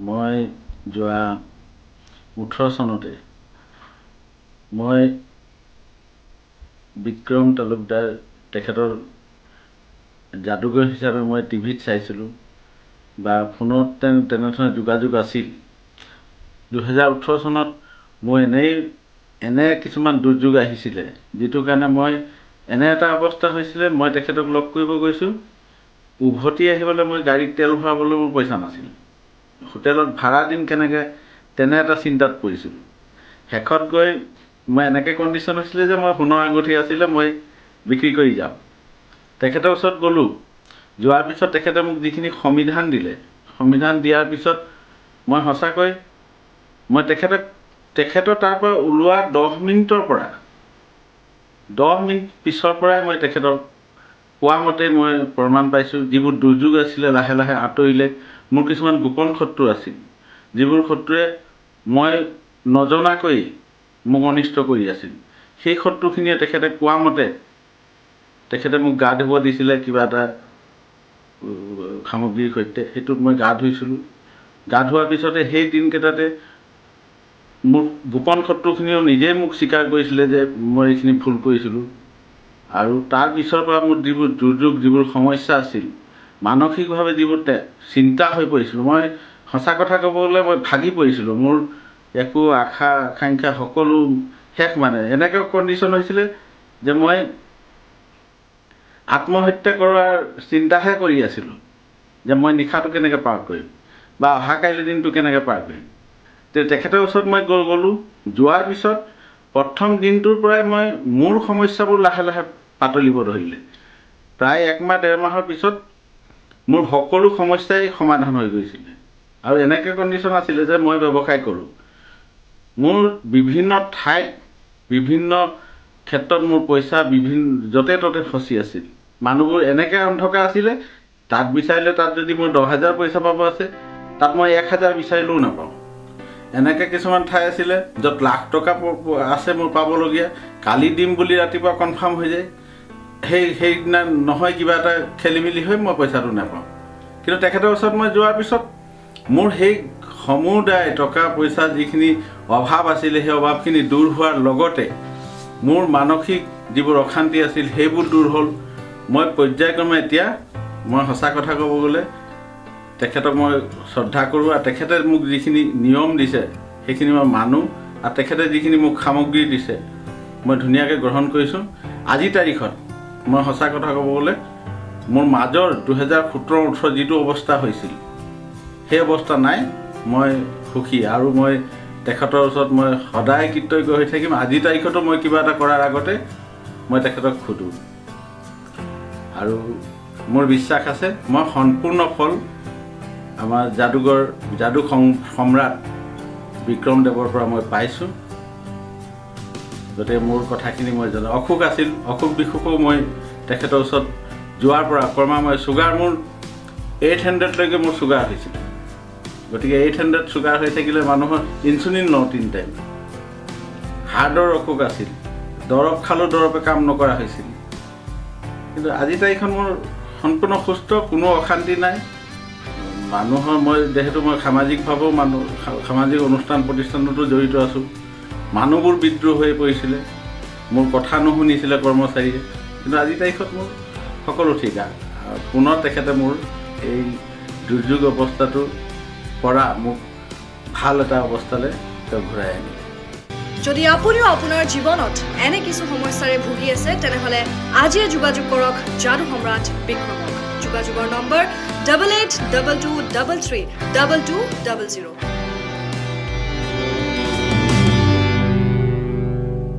মই যোৱা 18 চনতে মই বিক্ৰম তালুকদাৰ তেখেতৰ যাদুকৰ হিচাপে মই টিভিত চাইছিলোঁ বা ফোনত তেনেধৰণে যোগাযোগ আছিল। 2018 চনত মোৰ এনে কিছুমান দুৰ্যোগ আহিছিলে, যিটো কাৰণে মই এনে এটা অৱস্থা হৈছিলে, মই তেখেতক লগ কৰিব গৈছোঁ, উভতি আহিবলৈ মই গাড়ীত তেল ভৰাবলৈ মোৰ পইচা নাছিল। হোটেলত ভাড়া দিম কেনেকৈ, তেনে এটা চিন্তাত পৰিছিলোঁ। শেষত গৈ মই এনেকৈ কণ্ডিশ্যন হৈছিলে যে মই সোণৰ আঙুঠি আছিলে, মই বিক্ৰী কৰি যাম। তেখেতৰ ওচৰত গ'লোঁ। যোৱাৰ পিছত তেখেতে মোক যিখিনি সংবিধান দিলে, সংবিধান দিয়াৰ পিছত মই সঁচাকৈ মই তেখেতৰ তাৰ পৰা ওলোৱা 10 মিনিটৰ পৰা 10 মিনিট পিছৰ পৰাই মই তেখেতক কোৱা মতেই মই প্ৰমাণ পাইছোঁ, যিবোৰ দুৰ্যোগ আছিলে লাহে লাহে আঁতৰিলে। মোৰ কিছুমান গোপন শত্ৰু আছিল, যিবোৰ শত্ৰুৱে মই নজনাকৈ মোক অনিষ্ট কৰি আছিল। সেই শত্ৰুখিনিয়ে তেখেতে কোৱা মতে তেখেতে মোক গা ধুব দিছিলে কিবা এটা সামগ্ৰীৰ সৈতে। সেইটোত মই গা ধুইছিলোঁ। গা ধোৱাৰ পিছতে সেই দিনকেইটাতে মোৰ গোপন শত্ৰুখিনিও নিজেই মোক স্বীকাৰ কৰিছিলে যে মই এইখিনি ভুল কৰিছিলোঁ। আৰু তাৰ পিছৰ পৰা মোৰ যিবোৰ দুৰ্যোগ, যিবোৰ সমস্যা আছিল, মানসিকভাৱে যিবোৰ চিন্তা হৈ পৰিছিলোঁ, মই সঁচা কথা ক'ব গ'লে মই ভাগি পৰিছিলোঁ। মোৰ একো আশা আকাংক্ষা সকলো শেষ। মানে এনেকৈ কণ্ডিশ্যন হৈছিলে যে মই আত্মহত্যা কৰাৰ চিন্তাহে কৰি আছিলোঁ, যে মই নিশাটো কেনেকৈ পাৰ কৰিম বা অহা কাইলৈ দিনটো কেনেকৈ পাৰ কৰিম। তেখেতৰ ওচৰত মই গ'লোঁ। যোৱাৰ পিছত প্ৰথম দিনটোৰ পৰাই মোৰ সমস্যাবোৰ লাহে লাহে পাতলিব ধৰিলে। প্ৰায় 1 মাহ 1.5 মাহৰ পিছত মোৰ সকলো সমস্যাই সমাধান হৈ গৈছিলে। আৰু এনেকৈ কণ্ডিশ্যন আছিলে যে মই ব্যৱসায় কৰোঁ। মোৰ বিভিন্ন ঠাইত বিভিন্ন ক্ষেত্ৰত মোৰ পইচা য'তে ত'তে ফচি আছিল। মানুহবোৰ এনেকৈ অন্ধকাৰ আছিলে, তাত বিচাৰিলে তাত যদি মোৰ 10,000 পইচা পাব আছে, তাত মই 1,000 বিচাৰিলেও নাপাওঁ। এনেকৈ কিছুমান ঠাই আছিলে য'ত লাখ টকা আছে মোৰ পাবলগীয়া, কালি দিম বুলি ৰাতিপুৱা কনফাৰ্ম হৈ যায়, সেইদিনা নহয়, কিবা এটা খেলি মেলি হৈ মই পইচাটো নাপাওঁ। কিন্তু তেখেতৰ ওচৰত মই যোৱাৰ পিছত মোৰ সেই সমুদায় টকা পইচা যিখিনি অভাৱ আছিলে, সেই অভাৱখিনি দূৰ হোৱাৰ লগতে মোৰ মানসিক যিবোৰ অশান্তি আছিল সেইবোৰ দূৰ হ'ল। মই পৰ্যায়ক্ৰমে এতিয়া মই সঁচা কথা ক'ব গ'লে তেখেতক মই শ্ৰদ্ধা কৰোঁ, আৰু তেখেতে মোক যিখিনি নিয়ম দিছে সেইখিনি মই মানোঁ, আৰু তেখেতে যিখিনি মোক সামগ্ৰী দিছে মই ধুনীয়াকৈ গ্ৰহণ কৰিছোঁ। আজিৰ তাৰিখত মই সঁচা কথা ক'ব গ'লে মোৰ মাজৰ 2017-18 যিটো অৱস্থা হৈছিল, সেই অৱস্থা নাই। মই সুখী, আৰু মই তেখেতৰ ওচৰত মই সদায় কৃতজ্ঞ হৈ থাকিম। আজিৰ তাৰিখতো মই কিবা এটা কৰাৰ আগতে মই তেখেতক সোধোঁ, আৰু মোৰ বিশ্বাস আছে মই সম্পূৰ্ণ ফল আমাৰ যাদু সম্ৰাট বিক্ৰমদেৱৰ পৰা মই পাইছোঁ। গতিকে মোৰ কথাখিনি মই জানো। অসুখ আছিল, অসুখ বিসুখো মই তেখেতৰ ওচৰত যোৱাৰ পৰা ক্ৰমান্বয়ে চুগাৰ মোৰ 800লৈকে মোৰ চুগাৰ হৈছিল। গতিকে 800 চুগাৰ হৈ থাকিলে মানুহৰ ইনচুলিন লওঁ 3 টাইম। হাৰ্টৰ অসুখ আছিল, দৰৱ খালেও দৰৱে কাম নকৰা হৈছিল। কিন্তু আজিৰ তাৰিখত মোৰ সম্পূৰ্ণ সুস্থ, কোনো অশান্তি নাই। মই যিহেতু মই সামাজিকভাৱেও সামাজিক অনুষ্ঠান প্ৰতিষ্ঠানতো জড়িত আছোঁ। মানুহবোৰ বিদ্ৰোহ হৈ পৰিছিলে, মোৰ কথা নুশুনিছিলে কৰ্মচাৰীয়ে, কিন্তু আজিৰ তাৰিখত মোৰ সকলো ঠিক। পুনৰ তেখেতে মোৰ এই দুৰ্যোগ অৱস্থাটোৰ পৰা মোক ভাল এটা অৱস্থালৈ তেওঁ ঘূৰাই আনিলে। যদি আপুনিও আপোনাৰ জীৱনত এনে কিছু সমস্যাৰে ভুগি আছে, তেনেহ'লে আজিয়ে যোগাযোগ কৰক যাদু সম্ৰাট বিক্ৰমক। যোগাযোগৰ নম্বৰ 8822332200।